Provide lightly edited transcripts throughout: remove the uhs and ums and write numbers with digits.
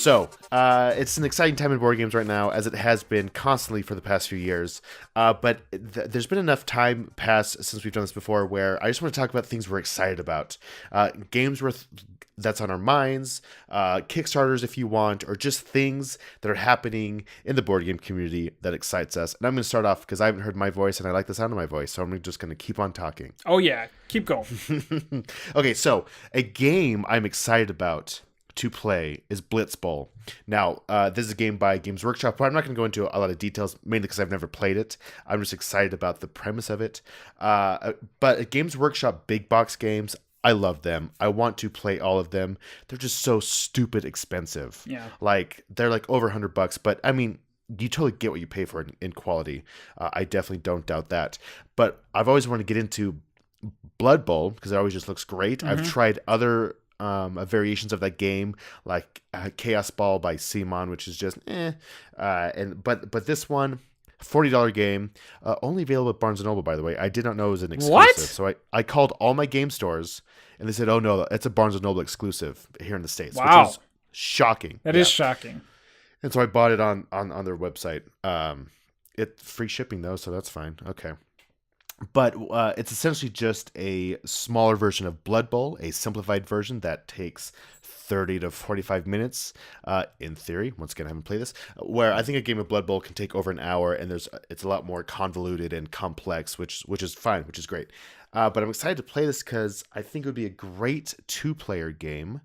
It's an exciting time in board games right now, as it has been constantly for the past few years. There's been enough time passed since we've done this before where I just want to talk about things we're excited about. Games that's on our minds, Kickstarters if you want, or just things that are happening in the board game community that excites us. And I'm going to start off because I haven't heard my voice and I like the sound of my voice, so I'm just going to keep on talking. Oh, yeah. Keep going. Okay, so a game I'm excited about to play is Blitzball. Now, this is a game by Games Workshop, but I'm not going to go into a lot of details, mainly because I've never played it. I'm just excited about the premise of it. But Games Workshop big box games, I love them. I want to play all of them. They're just so stupid expensive. Yeah. Like, they're like over $100, but I mean, you totally get what you pay for in quality. I definitely don't doubt that. But I've always wanted to get into Blood Bowl because it always just looks great. Mm-hmm. I've tried other variations of that game, like Chaos Ball by Simon, which is just but this one, $40 game, only available at Barnes & Noble, by the way. I did not know it was an exclusive. What? So I called all my game stores, and they said, oh no, it's a Barnes & Noble exclusive here in the States. Wow. Which is shocking. That is shocking. And so I bought it on their website. It's free shipping, though, so that's fine. Okay. But it's essentially just a smaller version of Blood Bowl, a simplified version that takes 30 to 45 minutes, in theory. Once again, I haven't played this. Where I think a game of Blood Bowl can take over an hour, and it's a lot more convoluted and complex, which is fine, which is great. But I'm excited to play this because I think it would be a great two-player game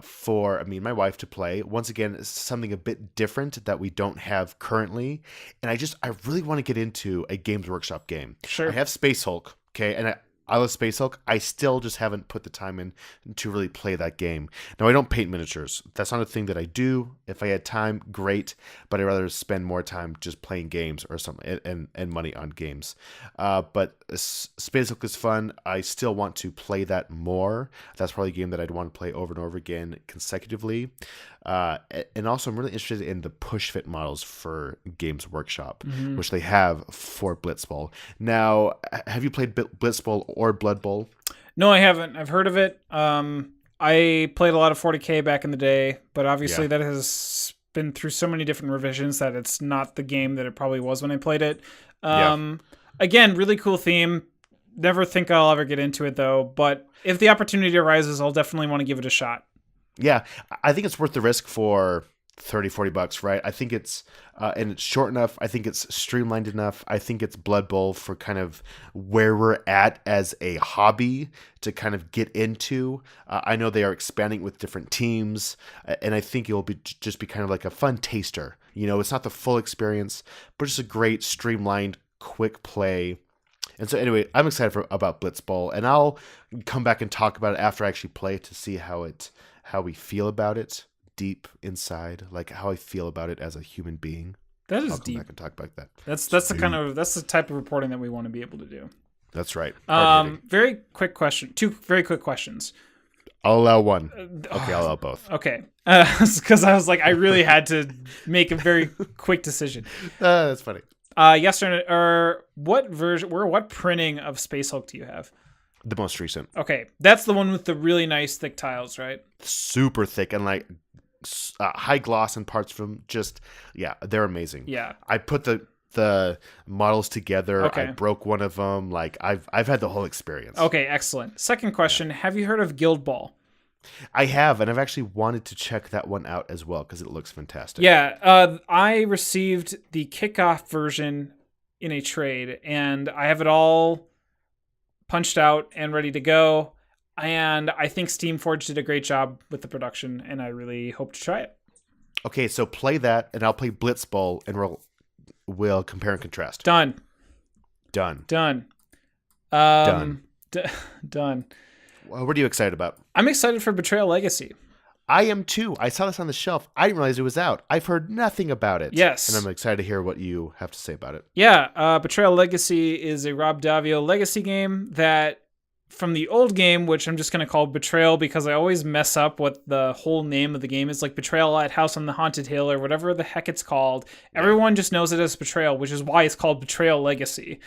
for me and my wife to play. Once again, it's something a bit different that we don't have currently. And I really want to get into a Games Workshop game. Sure. I have Space Hulk, okay? And I love Space Hulk. I still just haven't put the time in to really play that game. Now, I don't paint miniatures. That's not a thing that I do. If I had time, great. But I'd rather spend more time just playing games or something and money on games. But Space Hulk is fun. I still want to play that more. That's probably a game that I'd want to play over and over again consecutively. And also, I'm really interested in the push fit models for Games Workshop, which they have for Blitzball. Now, have you played Blitzball or Blood Bowl? No, I haven't. I've heard of it. I played a lot of 40K back in the day, but obviously that has been through so many different revisions that it's not the game that it probably was when I played it. Again, really cool theme. Never think I'll ever get into it, though. But if the opportunity arises, I'll definitely want to give it a shot. Yeah, I think it's worth the risk for $30-$40, right? I think it's and it's short enough. I think it's streamlined enough. I think it's Blood Bowl for kind of where we're at as a hobby to kind of get into. I know they are expanding with different teams, and I think it'll just be kind of like a fun taster. You know, it's not the full experience, but just a great streamlined, quick play. And so anyway, I'm excited about Blitzball, and I'll come back and talk about it after I actually play it to see how we feel about it deep inside, like how I feel about it as a human being. That is I'll come deep. back and talk about that. That's the type of reporting that we want to be able to do. That's right. Very quick question. 2 very quick questions. I'll allow one. Okay, I'll allow both. Okay. Because I was like, I really had to make a very quick decision. That's funny. Yes or what version or what printing of Space Hulk do you have? The most recent. Okay, that's the one with the really nice thick tiles, right? Super thick and like high gloss in parts of them. Just they're amazing. Yeah, I put the models together. Okay. I broke one of them. Like I've had the whole experience. Okay, excellent. Second question: have you heard of Guild Ball? I have, and I've actually wanted to check that one out as well because it looks fantastic. Yeah, I received the kickoff version in a trade, and I have it all punched out and ready to go. And I think Steamforged did a great job with the production, and I really hope to try it. Okay, so play that, and I'll play Blitzball, and we'll compare and contrast. Done. Done. Well, what are you excited about? I'm excited for Betrayal Legacy. I am too. I saw this on the shelf. I didn't realize it was out. I've heard nothing about it. Yes. And I'm excited to hear what you have to say about it. Yeah, Betrayal Legacy is a Rob Daviau legacy game that, from the old game, which I'm just going to call Betrayal because I always mess up what the whole name of the game is, like Betrayal at House on the Haunted Hill or whatever the heck it's called. Everyone just knows it as Betrayal, which is why it's called Betrayal Legacy.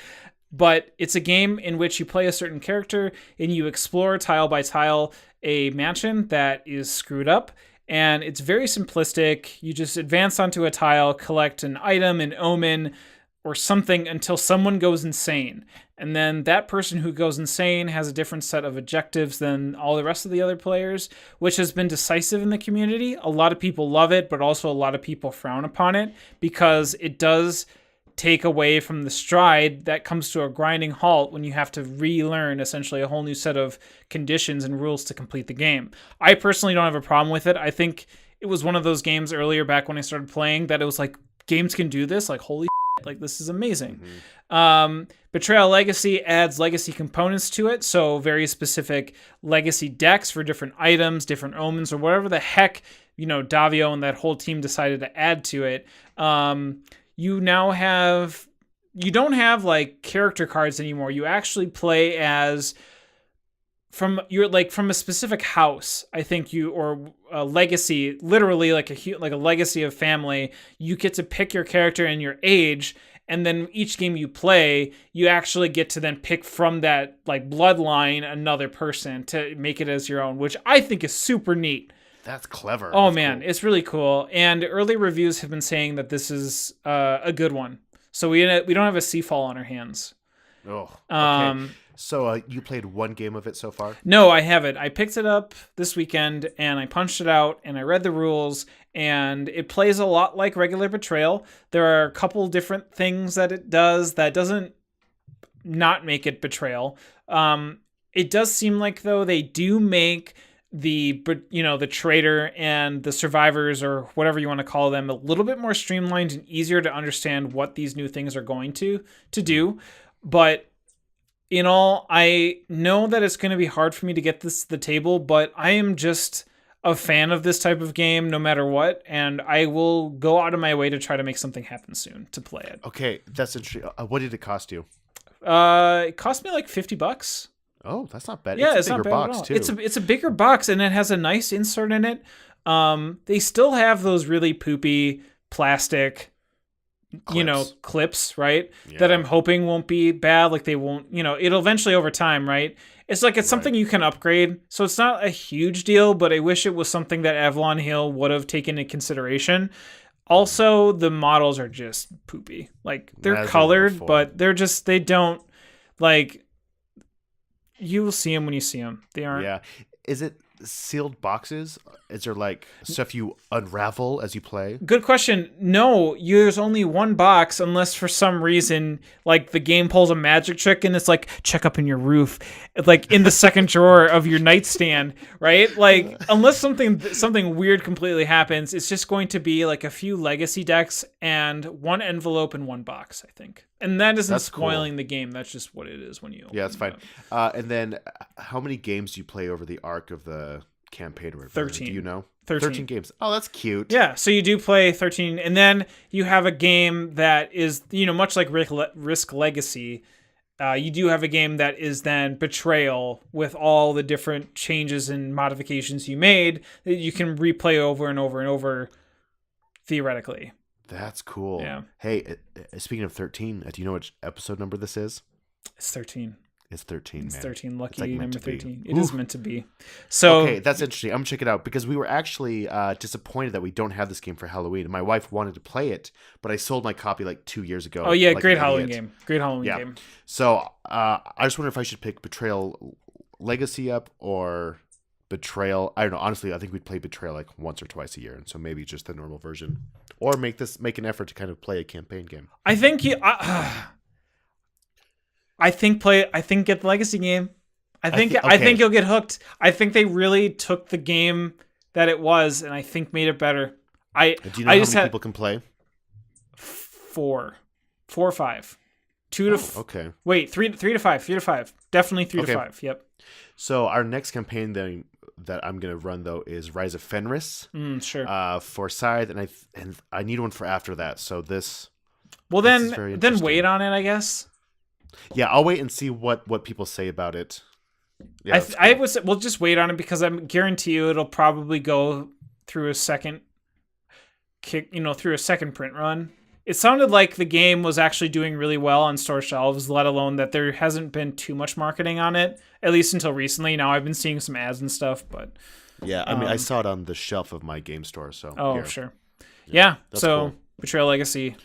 But it's a game in which you play a certain character and you explore tile by tile a mansion that is screwed up, and it's very simplistic. You just advance onto a tile, collect an item, an omen, or something until someone goes insane. And then that person who goes insane has a different set of objectives than all the rest of the other players, which has been decisive in the community. A lot of people love it, but also a lot of people frown upon it because it does take away from the stride that comes to a grinding halt when you have to relearn essentially a whole new set of conditions and rules to complete the game. I personally don't have a problem with it. I think it was one of those games earlier back when I started playing that it was like, games can do this, like holy shit, like this is amazing. Betrayal Legacy adds legacy components to it, so very specific legacy decks for different items, different omens, or whatever the heck Davio and that whole team decided to add to it. You don't have like character cards anymore. You actually play as from a specific house. I think or a legacy, literally like a legacy of family. You get to pick your character and your age, and then each game you play, you actually get to then pick from that like bloodline another person to make it as your own, which I think is super neat. That's clever. Oh, That's man, cool. It's really cool. And early reviews have been saying that this is a good one. So we don't have a Seafall on our hands. Oh, okay. So you played one game of it so far? No, I haven't. I picked it up this weekend and I punched it out and I read the rules, and it plays a lot like regular Betrayal. There are a couple different things that it does that doesn't not make it Betrayal. It does seem like, though, they do make the traitor and the survivors, or whatever you want to call them, a little bit more streamlined and easier to understand what these new things are going to do. But in all, I know that it's going to be hard for me to get this to the table, but I am just a fan of this type of game no matter what, and I will go out of my way to try to make something happen soon to play it. Okay, that's interesting. What did it cost you? It cost me like $50. Oh, that's not bad. Yeah, it's a bigger not bad box at all. too. It's a bigger box, and it has a nice insert in it. They still have those really poopy plastic, clips, right? Yeah. That I'm hoping won't be bad. Like they won't, it'll eventually over time, right? It's something you can upgrade, so it's not a huge deal. But I wish it was something that Avalon Hill would have taken into consideration. Also, the models are just poopy. Like they're colored, but they don't like. You will see them when you see them. They aren't. Yeah. Is it sealed boxes? Is there like stuff you unravel as you play? Good question. No, there's only one box, unless for some reason like the game pulls a magic trick and it's like, check up in your roof, like in the second drawer of your nightstand, right? Like unless something weird completely happens, it's just going to be like a few legacy decks and one envelope and one box, I think. And that isn't spoiling the game. That's just what it is when you open that's fine. And then how many games do you play over the arc of the campaign? 13. Do you know? 13 games. Oh, that's cute. Yeah, so you do play 13, and then you have a game that is, much like Risk Legacy, you do have a game that is then Betrayal with all the different changes and modifications you made that you can replay over and over and over, theoretically. That's cool. Yeah. Hey, speaking of 13, do you know which episode number this is? It's 13. It's 13, It's man. 13, lucky like number meant to be. 13. It is meant to be. So Okay, that's interesting. I'm going to check it out because we were actually disappointed that we don't have this game for Halloween. My wife wanted to play it, but I sold my copy like 2 years ago. Oh, yeah, like great an Halloween idiot. game. Great Halloween Yeah. game. So I just wonder if I should pick Betrayal Legacy up or Betrayal. I don't know. Honestly, I think we'd play Betrayal like once or twice a year, and so maybe just the normal version, or make an effort to kind of play a campaign game. I think get the legacy game. I think you'll get hooked. I think they really took the game that it was and I think made it better. Do you know how many people can play? 4 or 5. 2 to okay. Wait, 3 to 5. 3 to 5. Definitely 3 to 5. Yep. So our next campaign that I'm gonna run though is Rise of Fenris. Sure. For Scythe, and I need one for after that. So this. Well, this is very then interesting. wait on it, I guess. Yeah, I'll wait and see what people say about it. Yeah, we'll just wait on it because I guarantee you it'll probably go through a second through a second print run. It sounded like the game was actually doing really well on store shelves, let alone that there hasn't been too much marketing on it, at least until recently. Now I've been seeing some ads and stuff, but Yeah, I mean, I saw it on the shelf of my game store. So Oh, here. sure. Yeah. that's So cool. Betrayal Legacy,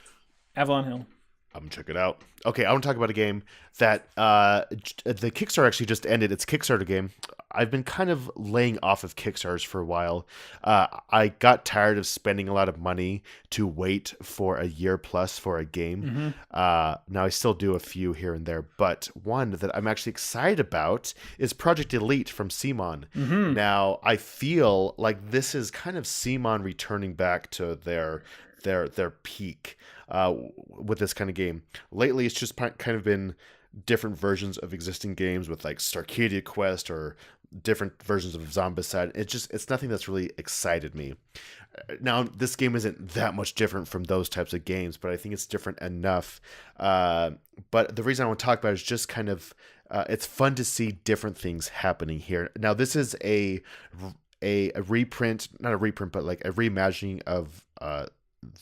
Avalon Hill. I'm gonna check it out. Okay, I want to talk about a game that the Kickstarter actually just ended. It's a Kickstarter game. I've been kind of laying off of Kickstarters for a while. I got tired of spending a lot of money to wait for a year plus for a game. Now I still do a few here and there, but one that I'm actually excited about is Project Elite from CMON. Now I feel like this is kind of CMON returning back to their peak with this kind of game. Lately, it's just kind of been different versions of existing games with like Starcadia Quest or different versions of Zombicide. It's nothing that's really excited me. Now, this game isn't that much different from those types of games, but I think it's different enough. But the reason I want to talk about it is just kind of it's fun to see different things happening here. Now, this is a reprint, not a reprint, but like a reimagining of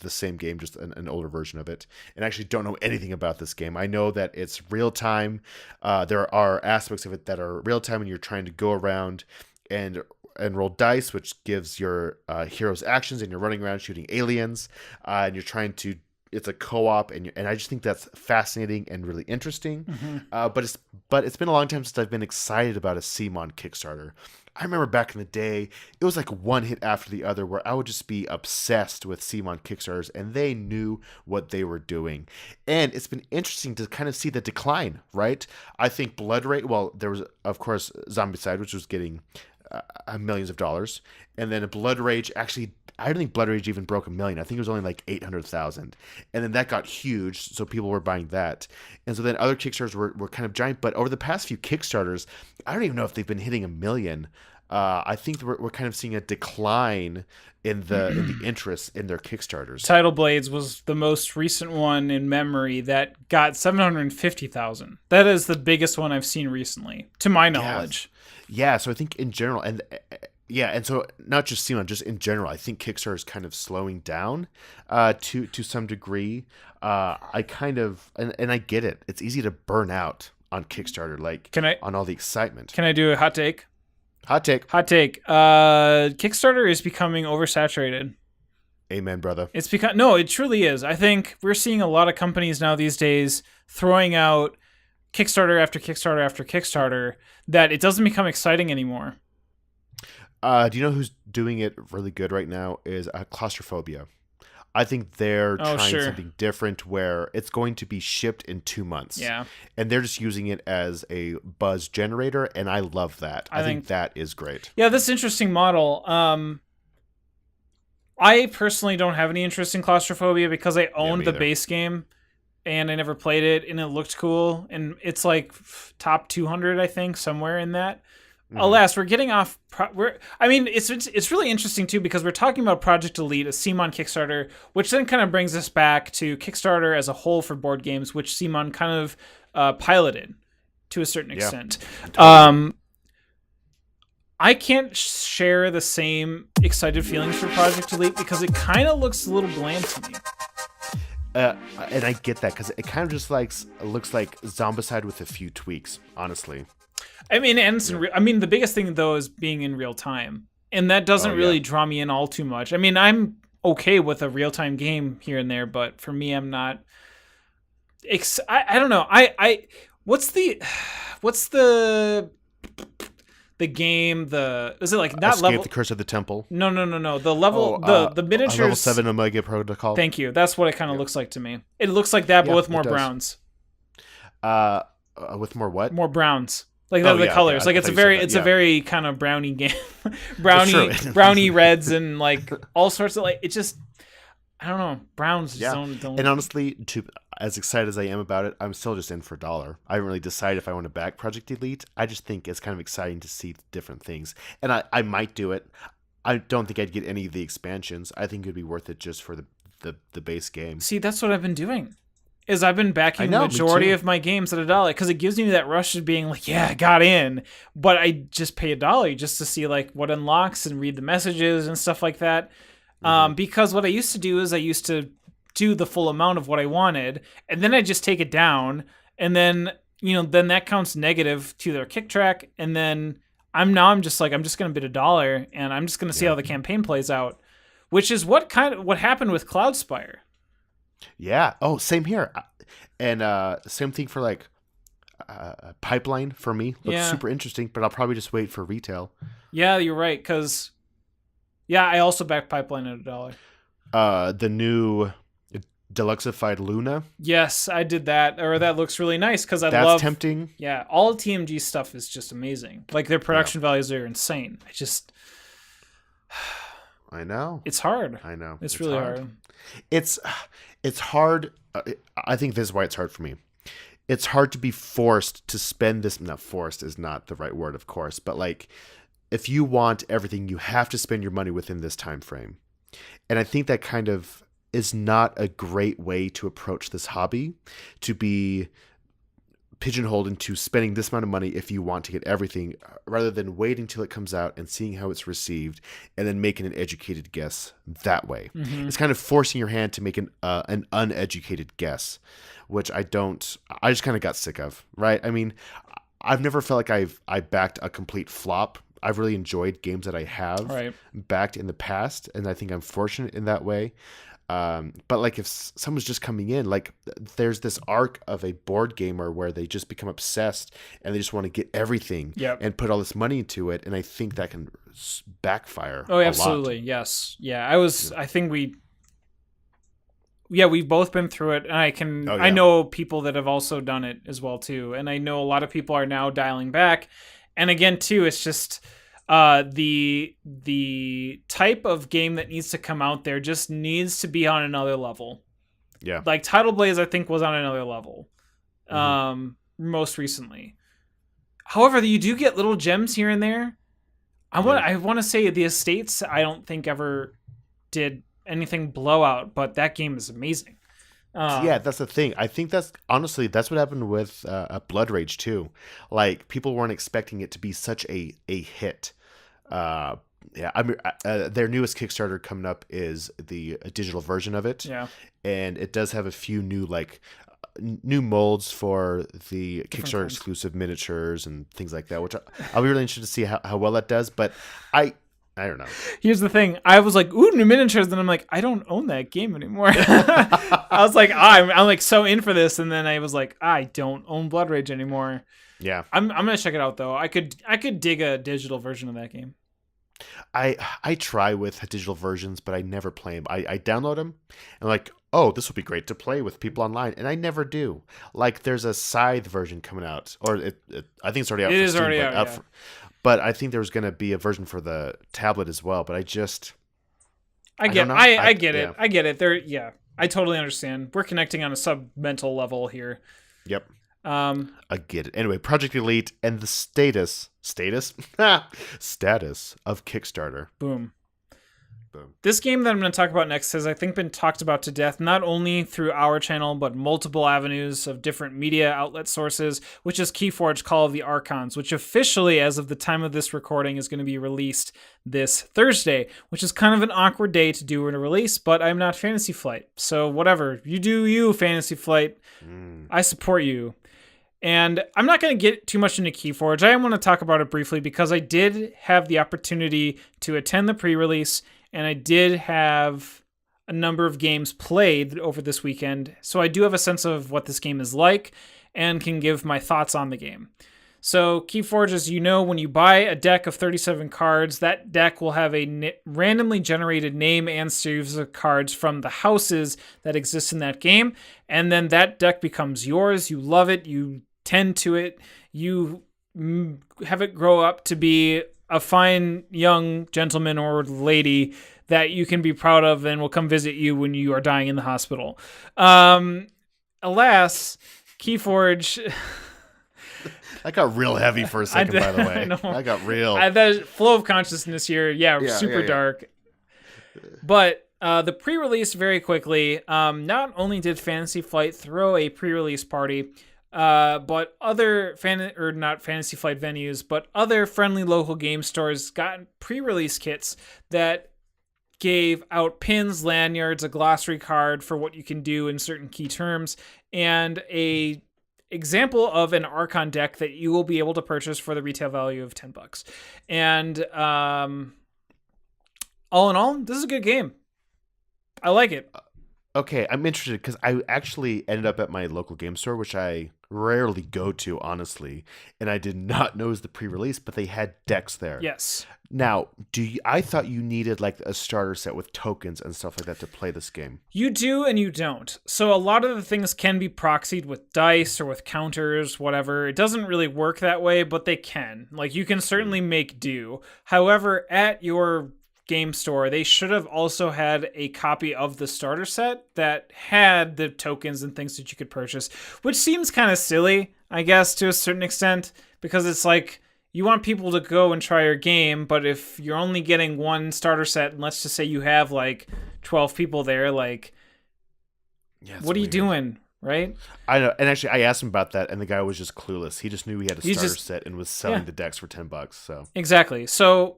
the same game, just an older version of it. And I actually don't know anything about this game. I know that it's real time. There are aspects of it that are real time, and you're trying to go around and roll dice, which gives your heroes actions, and you're running around shooting aliens, and you're trying to. It's a co-op, and I just think that's fascinating and really interesting. But it's been a long time since I've been excited about a CMON Kickstarter. I remember back in the day, it was like one hit after the other where I would just be obsessed with CMON Kickstarters, and they knew what they were doing. And it's been interesting to kind of see the decline, right? I think Blood Rage, well, there was, of course, Zombicide, which was getting millions of dollars. And then Blood Rage actually, I don't think Blood Rage even broke 1 million. I think it was only like 800,000. And then that got huge, so people were buying that. And so then other Kickstarters were kind of giant. But over the past few Kickstarters, I don't even know if they've been hitting 1 million. I think we're kind of seeing a decline in the interest in their Kickstarters. Tidal Blades was the most recent one in memory that got 750,000. That is the biggest one I've seen recently, to my knowledge. Yeah, so I think in general, and so not just CMON, just in general, I think Kickstarter is kind of slowing down to some degree. I kind of, and I get it. It's easy to burn out on Kickstarter, like on all the excitement. Can I do a hot take? Hot take. Kickstarter is becoming oversaturated. Amen, brother. It's because no, it truly is. I think we're seeing a lot of companies now these days throwing out Kickstarter after Kickstarter after Kickstarter that it doesn't become exciting anymore. Do you know who's doing it really good right now? Is Claustrophobia. I think they're trying something different where it's going to be shipped in 2 months. Yeah. And they're just using it as a buzz generator, and I love that. I think that is great. Yeah, this interesting model. I personally don't have any interest in Claustrophobia because I owned the base game and I never played it, and it looked cool. And it's like top 200, I think, somewhere in that. Alas, we're getting off. It's really interesting too because we're talking about Project Elite, a CMON Kickstarter, which then kind of brings us back to Kickstarter as a whole for board games, which CMON kind of piloted to a certain extent. Totally. I can't share the same excited feelings for Project Elite because it kind of looks a little bland to me. And I get that because it kind of just looks like Zombicide with a few tweaks, honestly. I mean, the biggest thing though is being in real time, and that doesn't really draw me in all too much. I mean, I'm okay with a real time game here and there, but for me, I'm not. I don't know. What's the game? Is it like not Escape level? The Curse of the Temple. No. The level, the miniatures. Level 7 Omega Protocol. Thank you. That's what it kind of looks like to me. It looks like that, but with more browns. With more what? More browns. Like the colors. Okay. Like it's a very kind of brownie game. brownie reds and like all sorts of like it just I don't know. Browns just don't. And honestly, as excited as I am about it, I'm still just in for $1. I haven't really decided if I want to back Project Elite. I just think it's kind of exciting to see different things. And I might do it. I don't think I'd get any of the expansions. I think it'd be worth it just for the base game. See, that's what I've been doing. I've been backing the majority of my games at $1 because it gives me that rush of being like, yeah, I got in, but I just pay $1 just to see like what unlocks and read the messages and stuff like that. Because what I used to do is I used to do the full amount of what I wanted, and then I just take it down, and then then that counts negative to their kick track, and then I'm just like, I'm just going to bid $1 and I'm just going to see how the campaign plays out, which is what happened with Cloudspire. Yeah. Oh, same here. And same thing for like Pipeline for me. Looks super interesting, but I'll probably just wait for retail. Yeah, you're right. Because, I also backed Pipeline at $1. The new Deluxeified Luna. Yes, I did that. Or that looks really nice because That's tempting. Yeah, all TMG stuff is just amazing. Like their production values are insane. I know. It's hard. I know. It's really hard. It's hard. I think this is why it's hard for me. It's hard to be forced to spend this. Not forced is not the right word, of course, but like if you want everything, you have to spend your money within this time frame. And I think that kind of is not a great way to approach this hobby, to be pigeonholed into spending this amount of money if you want to get everything, rather than waiting till it comes out and seeing how it's received and then making an educated guess that way. Mm-hmm. It's kind of forcing your hand to make an uneducated guess, which I just kind of got sick of, right? I mean, I've never felt like I backed a complete flop. I've really enjoyed games that I have backed in the past, and I think I'm fortunate in that way. But like if someone's just coming in, like there's this arc of a board gamer where they just become obsessed and they just want to get everything and put all this money into it. And I think that can backfire. Oh, absolutely. Yes. Yeah. I think we've both been through it, and I know people that have also done it as well too. And I know a lot of people are now dialing back. And again, too, it's just, the type of game that needs to come out there just needs to be on another level. Yeah. Like Tidal Blaze, I think, was on another level. Most recently. However, you do get little gems here and there. I want to say the Estates, I don't think ever did anything blowout, but that game is amazing. Yeah, that's the thing. I think that's what happened with Blood Rage too. Like people weren't expecting it to be such a hit. I mean, their newest Kickstarter coming up is the digital version of it. Yeah, and it does have a few new new molds for the Kickstarter exclusive miniatures and things like that, which I'll be really interested to see how well that does. But I don't know. Here's the thing. I was like, ooh, new miniatures. Then I'm like, I don't own that game anymore. I was like, I'm like so in for this. And then I was like, I don't own Blood Rage anymore. Yeah. I'm going to check it out though. I could dig a digital version of that game. I try with digital versions, but I never play them. I download them and like, oh, this would be great to play with people online. And I never do. Like there's a Scythe version coming out, or I think it's already out. It is already out. But I think there's going to be a version for the tablet as well. But I get it. I get it. I totally understand. We're connecting on a sub-mental level here. Yep. I get it. Anyway, Project Elite and the status of Kickstarter. Boom. This game that I'm going to talk about next has, I think, been talked about to death, not only through our channel, but multiple avenues of different media outlet sources, which is Keyforge Call of the Archons, which officially, as of the time of this recording, is going to be released this Thursday, which is kind of an awkward day to do a release, but I'm not Fantasy Flight. So whatever. You do you, Fantasy Flight. I support you. And I'm not going to get too much into Keyforge. I want to talk about it briefly because I did have the opportunity to attend the pre-release, and I did have a number of games played over this weekend. So I do have a sense of what this game is like and can give my thoughts on the game. So Keyforge, as you know, when you buy a deck of 37 cards, that deck will have a randomly generated name and series of cards from the houses that exist in that game. And then that deck becomes yours. You love it. You tend to it. You have it grow up to be a fine young gentleman or lady that you can be proud of and will come visit you when you are dying in the hospital. Alas, Keyforge... That got real heavy for a second, by the way. That got real. The flow of consciousness here, super dark. But the pre-release, very quickly, not only did Fantasy Flight throw a pre-release party, but other not Fantasy Flight venues, but other friendly local game stores got pre-release kits that gave out pins, lanyards, a glossary card for what you can do in certain key terms, and a example of an Archon deck that you will be able to purchase for the retail value of $10. And all in all, this is a good game. I like it. Okay, I'm interested because I actually ended up at my local game store, which I rarely go to, honestly, and I did not know it was the pre-release, but they had decks there. Yes. Now, I thought you needed like a starter set with tokens and stuff like that to play this game. You do and you don't. So a lot of the things can be proxied with dice or with counters, whatever. It doesn't really work that way, but they can. Like, you can certainly make do. However, at your game store, they should have also had a copy of the starter set that had the tokens and things that you could purchase, which seems kind of silly, I guess, to a certain extent, because it's like, you want people to go and try your game, but if you're only getting one starter set, and let's just say you have like 12 people there, like, what are you doing, right? I know, and actually I asked him about that, and the guy was just clueless. He just knew he had a starter set and was selling the decks for $10. So exactly. So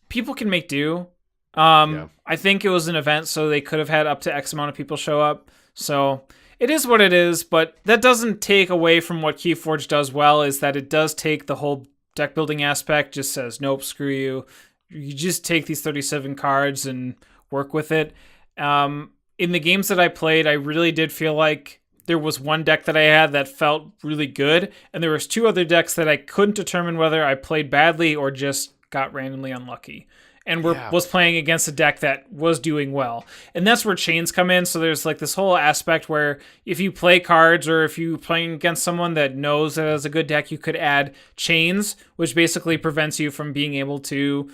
people can make do. I think it was an event, so they could have had up to X amount of people show up. So it is what it is, but that doesn't take away from what Keyforge does well, is that it does take the whole deck building aspect, just says, nope, screw you. You just take these 37 cards and work with it. In the games that I played, I really did feel like there was one deck that I had that felt really good, and there was two other decks that I couldn't determine whether I played badly or just got randomly unlucky and was playing against a deck that was doing well. And that's where chains come in. So there's like this whole aspect where if you play cards or if you're playing against someone that knows that has a good deck, you could add chains, which basically prevents you from being able to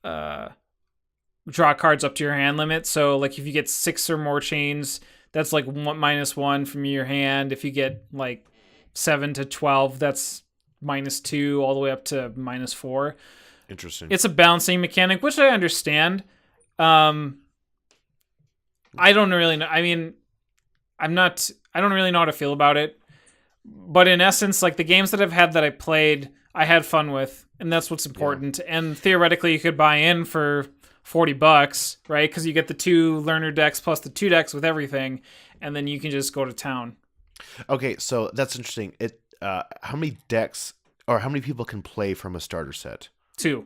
draw cards up to your hand limit. So like if you get 6 or more chains, that's like -1 from your hand. If you get like 7 to 12, that's -2 all the way up to -4. Interesting. It's a balancing mechanic, which I understand. I don't really know. I mean, I don't really know how to feel about it. But in essence, like the games that I've had that I played, I had fun with, and that's what's important. Yeah. And theoretically, you could buy in for $40, right? Because you get the 2 learner decks plus the 2 decks with everything, and then you can just go to town. Okay, so that's interesting. How many decks or how many people can play from a starter set? 2.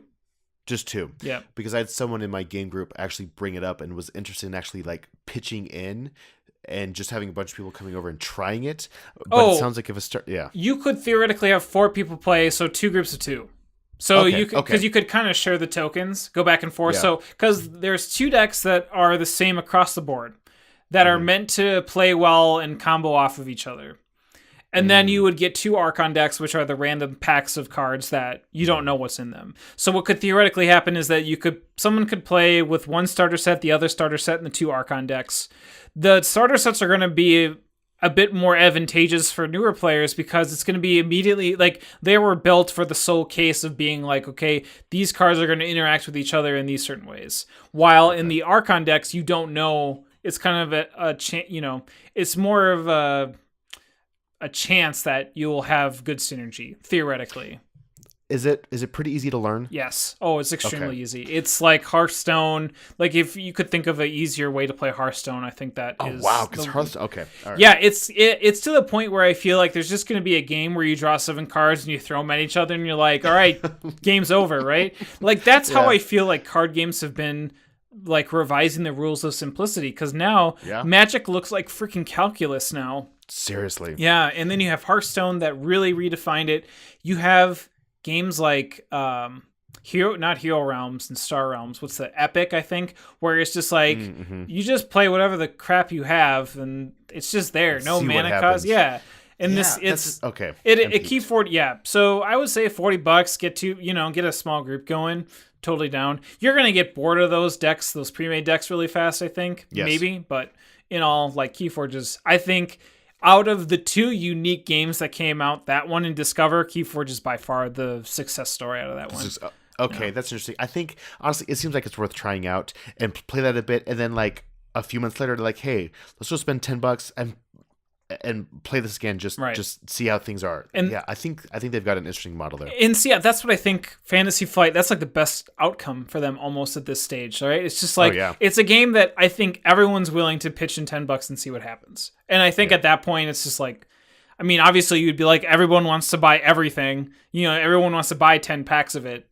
Just 2. Yeah. Because I had someone in my game group actually bring it up and was interested in actually like pitching in and just having a bunch of people coming over and trying it. But it sounds like if you could theoretically have 4 people play, so 2 groups of 2. So you could, because you could kind of share the tokens, go back and forth. Yeah. So because there's 2 decks that are the same across the board that are meant to play well and combo off of each other. And then you would get 2 Archon decks, which are the random packs of cards that you don't know what's in them. So what could theoretically happen is that someone could play with 1 starter set, the other starter set, and the 2 Archon decks. The starter sets are going to be a bit more advantageous for newer players because it's going to be immediately, like, they were built for the sole case of being like, okay, these cards are going to interact with each other in these certain ways. While in the Archon decks, you don't know. It's kind of it's more of a chance that you'll have good synergy, theoretically. Is it pretty easy to learn? Yes. Oh, it's extremely easy. It's like Hearthstone. Like if you could think of an easier way to play Hearthstone, I think that is. Oh wow, because Hearthstone. Okay. All right. Yeah, it's to the point where I feel like there's just going to be a game where you draw 7 cards and you throw them at each other and you're like, all right, game's over, right? Like that's how I feel like card games have been like revising the rules of simplicity, because now Magic looks like freaking calculus now. Seriously. Yeah, and then you have Hearthstone that really redefined it. You have games like not Hero Realms and Star Realms. What's the Epic, I think, where it's just like you just play whatever the crap you have, and it's just there. No mana cost. Yeah, and it's okay. It Keyforge. Yeah, so I would say $40. Get a small group going. Totally down. You're gonna get bored of those decks, those pre-made decks, really fast. I think maybe, but in all, like Keyforge's, I think. Out of the 2 unique games that came out, that one and Discover, Keyforge is by far the success story out of that one. Okay, that's interesting. I think, honestly, it seems like it's worth trying out and play that a bit. And then, like, a few months later, like, hey, let's just spend $10 and play this again, just see how things are. And I think they've got an interesting model there. And see, that's what I think Fantasy Flight, that's like the best outcome for them almost at this stage, right? It's just like, it's a game that I think everyone's willing to pitch in $10 and see what happens. And I think at that point, it's just like, I mean, obviously you'd be like, everyone wants to buy everything. Everyone wants to buy 10 packs of it.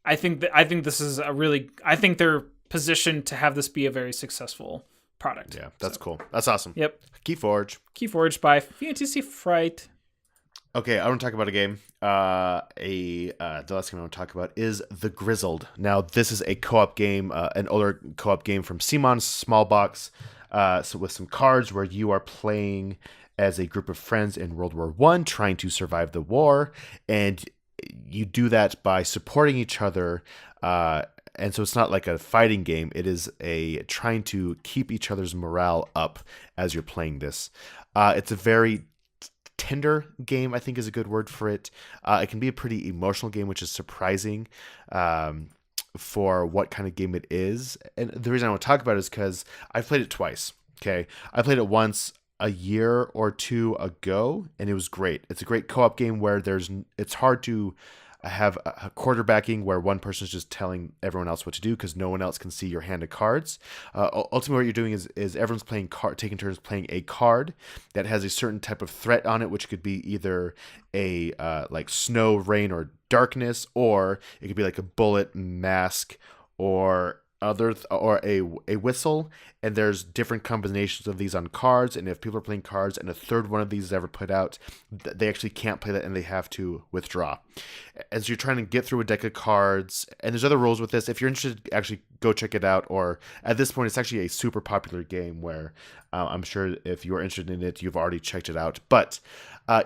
I think this is I think they're positioned to have this be a very successful product. Yeah, that's cool. That's awesome. Yep. Keyforge. Keyforge by Fantasy Fright. Okay, I want to talk about a game. The last game I want to talk about is The Grizzled. Now, this is a co-op game, an older co-op game from Simon's Small Box. So with some cards where you are playing as a group of friends in World War I, trying to survive the war, and you do that by supporting each other. And so it's not like a fighting game. It is trying to keep each other's morale up as you're playing this. It's a very tender game, I think is a good word for it. It can be a pretty emotional game, which is surprising for what kind of game it is. And the reason I want to talk about it is because I've played it twice. Okay, I played it once a year or two ago, and it was great. It's a great co-op game where it's hard to have a quarterbacking where one person is just telling everyone else what to do because no one else can see your hand of cards. Ultimately, what you're doing is everyone's taking turns playing a card that has a certain type of threat on it, which could be either a like snow, rain, or darkness, or it could be like a bullet, mask, or a whistle. And there's different combinations of these on cards, and if people are playing cards and a third one of these is ever put out, they actually can't play that and they have to withdraw. As you're trying to get through a deck of cards, and there's other rules with this. If you're interested, actually go check it out. Or at this point, it's actually a super popular game where I'm sure if you're interested in it, you've already checked it out. But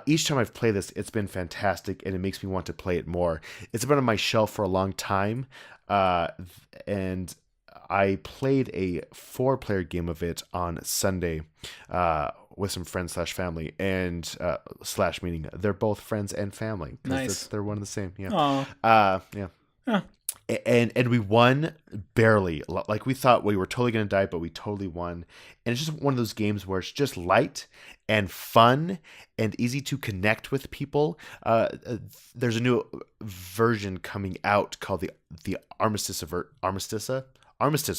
each time I've played this, it's been fantastic, and it makes me want to play it more. It's been on my shelf for a long time, and I played a 4-player game of it on Sunday with some friends / family, and / meaning they're both friends and family. Nice. They're one and the same. Yeah. Aww. Huh. And we won barely. Like we thought we were totally going to die, but we totally won. And it's just one of those games where it's just light and fun and easy to connect with people. There's a new version coming out called the Armistice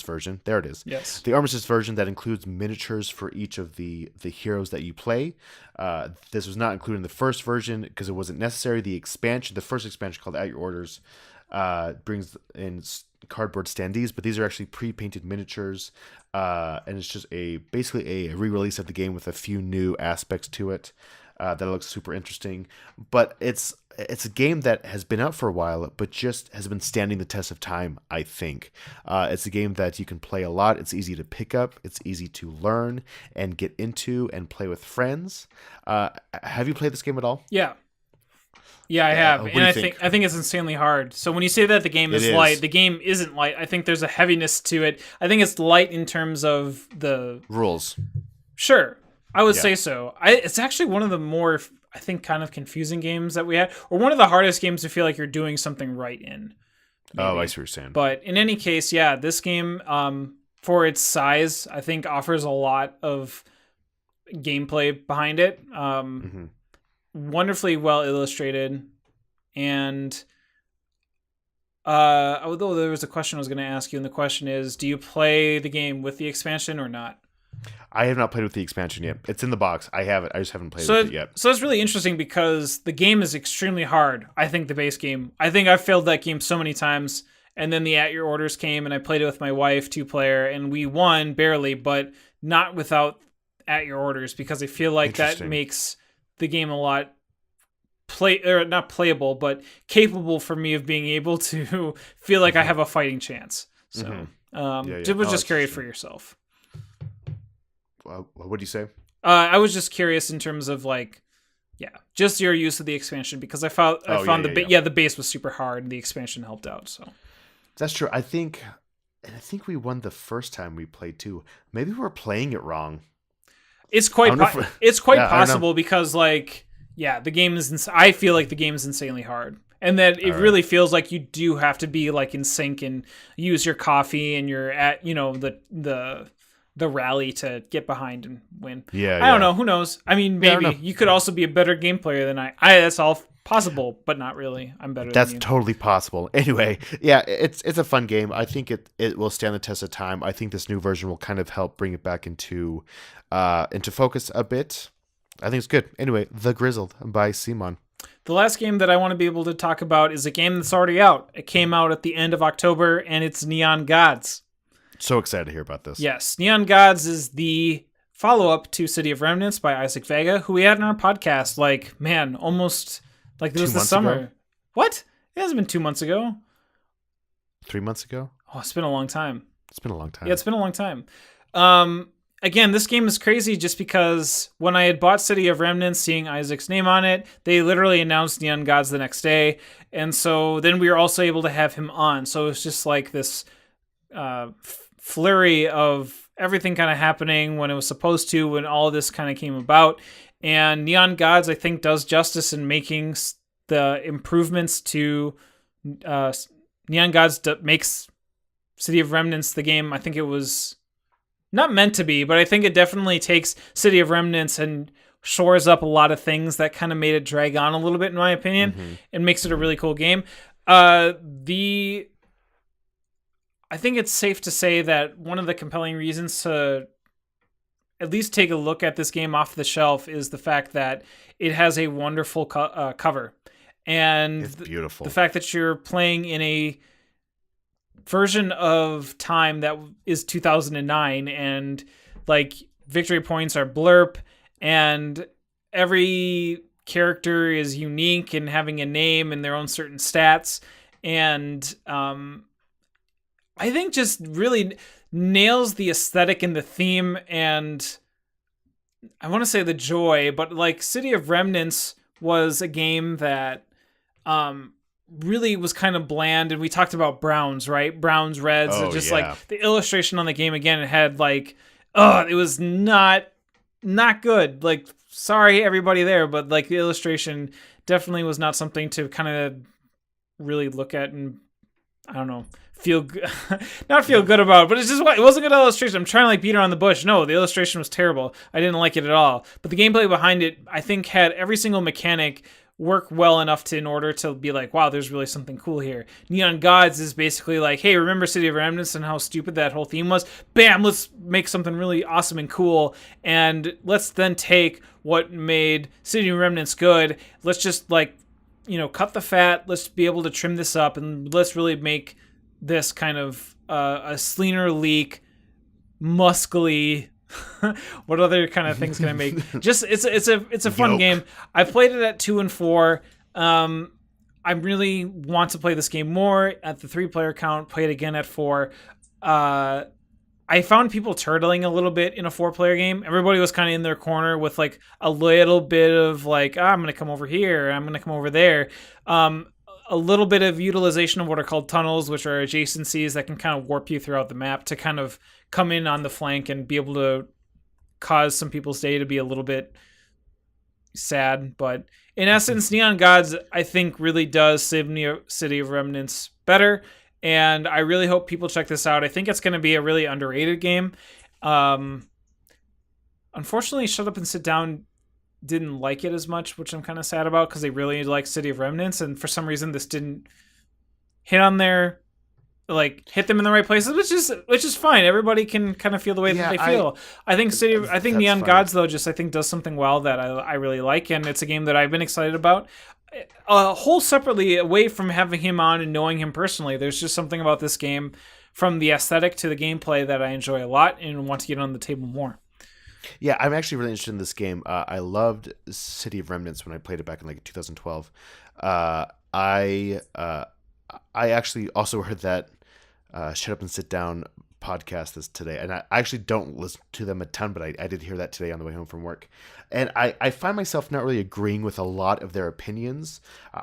version. There it is. Yes. The Armistice version that includes miniatures for each of the heroes that you play. This was not included in the first version because it wasn't necessary. The first expansion called At Your Orders, brings in cardboard standees, but these are actually pre-painted miniatures. And it's just basically a re-release of the game with a few new aspects to it. That looks super interesting. But it's a game that has been out for a while, but just has been standing the test of time, I think. It's a game that you can play a lot. It's easy to pick up. It's easy to learn and get into and play with friends. Have you played this game at all? Yeah. Yeah, I have. And I think it's insanely hard. So when you say that the game is light, the game isn't light. I think there's a heaviness to it. I think it's light in terms of the rules. Sure. I would say so. It's actually one of the more, I think, kind of confusing games that we had, or one of the hardest games to feel like you're doing something right in. Maybe. Oh, I see what you're saying. But in any case, yeah, this game, for its size, I think offers a lot of gameplay behind it. Wonderfully well illustrated, and although there was a question I was going to ask you, and the question is, do you play the game with the expansion or not? I have not played with the expansion yet. It's in the box. I have it. I just haven't played with it yet. So it's really interesting because the game is extremely hard. I think the base game. I think I've failed that game so many times. And then the At Your Orders came, and I played it with my wife, 2-player, and we won barely, but not without At Your Orders, because I feel like that makes the game a lot not playable, but capable for me of being able to feel like I have a fighting chance. So, just carry it for yourself. What do you say? I was just curious in terms of just your use of the expansion, because I found the base was super hard and the expansion helped out. So that's true. I think we won the first time we played too. Maybe we're playing it wrong. It's quite possible because the game is. I feel like the game is insanely hard, and that it really feels like you do have to be in sync and use your coffee and you're at the rally to get behind and win. I don't know. Who knows? I mean, maybe you could also be a better game player than I. That's all possible, but not really. I'm better than you. That's totally possible. Anyway, it's a fun game. I think it will stand the test of time. I think this new version will kind of help bring it back into focus a bit. I think it's good. Anyway, The Grizzled by Simon. The last game that I want to be able to talk about is a game that's already out. It came out at the end of October, and it's Neon Gods. So excited to hear about this. Yes, Neon Gods is the follow-up to City of Remnants by Isaac Vega, who we had in our podcast, almost like it was the summer. Ago? What? It hasn't been 2 months ago. 3 months ago? Oh, it's been a long time. It's been a long time. Yeah, it's been a long time. Again, this game is crazy just because when I had bought City of Remnants, seeing Isaac's name on it, they literally announced Neon Gods the next day. And so then we were also able to have him on. So it's just like this flurry of everything kind of happening when it was supposed to, when all this kind of came about. And Neon Gods, I think, does justice in making the improvements to Neon Gods makes City of Remnants the game. I think it was not meant to be, but I think it definitely takes City of Remnants and shores up a lot of things that kind of made it drag on a little bit, in my opinion, and makes it a really cool game. I think it's safe to say that one of the compelling reasons to at least take a look at this game off the shelf is the fact that it has a wonderful cover. And it's beautiful. The fact that you're playing in a version of time that is 2009, and like victory points are blurb, and every character is unique and having a name and their own certain stats, and I think just really nails the aesthetic and the theme, and I want to say the joy, but like City of Remnants was a game that really was kind of bland, and we talked about browns, right? Browns, reds, and just like the illustration on the game again, it had like, it was not good. Like, sorry everybody there, but like the illustration definitely was not something to kind of really look at and, I don't know, not feel good about, but it's just it wasn't a good illustration. I'm trying to like beat around the bush. No, the illustration was terrible. I didn't like it at all. But the gameplay behind it, I think, had every single mechanic work well enough in order to be like, wow, there's really something cool here. Neon Gods is basically like, hey, remember City of Remnants and how stupid that whole theme was? Bam, let's make something really awesome and cool, and let's then take what made City of Remnants good. Let's just like, cut the fat. Let's be able to trim this up, and let's really make this kind of a Sleaner Leak, muscly. What other kind of things can I make? Just it's a fun game. I played it at 2 and 4. I really want to play this game more at the 3-player count. Play it again at 4. I found people turtling a little bit in a 4-player game. Everybody was kind of in their corner with like a little bit of like, I'm going to come over here, I'm going to come over there. A little bit of utilization of what are called tunnels, which are adjacencies that can kind of warp you throughout the map to kind of come in on the flank and be able to cause some people's day to be a little bit sad. But in essence, Neon Gods, I think, really does City of Remnants better. And I really hope people check this out. I think it's going to be a really underrated game. Unfortunately, Shut Up and Sit Down didn't like it as much, which I'm kind of sad about because they really like City of Remnants, and for some reason this didn't hit them in the right places, which is fine. Everybody can kind of feel the way that they feel. I think Neon Gods though I think does something well that I really like, and it's a game that I've been excited about. A whole separately away from having him on and knowing him personally, there's just something about this game, from the aesthetic to the gameplay, that I enjoy a lot and want to get on the table more. Yeah, I'm actually really interested in this game. I loved City of Remnants when I played it back in like 2012. I actually also heard that Shut Up and Sit Down podcast this today, and I actually don't listen to them a ton, but I did hear that today on the way home from work. And I find myself not really agreeing with a lot of their opinions.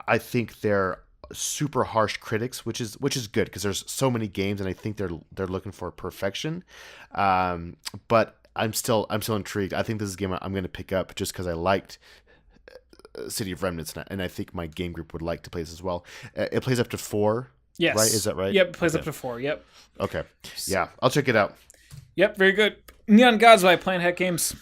I think they're super harsh critics, which is good because there's so many games, and I think they're looking for perfection. But I'm still intrigued. I think this is a game I'm going to pick up just because I liked City of Remnants, and I think my game group would like to play this as well. It plays up to 4. Yes. Right? Is that right? Yep. It plays up to 4. Yep. Okay. Yeah. I'll check it out. Yep. Very good. Neon Gods by Planet Hack Games.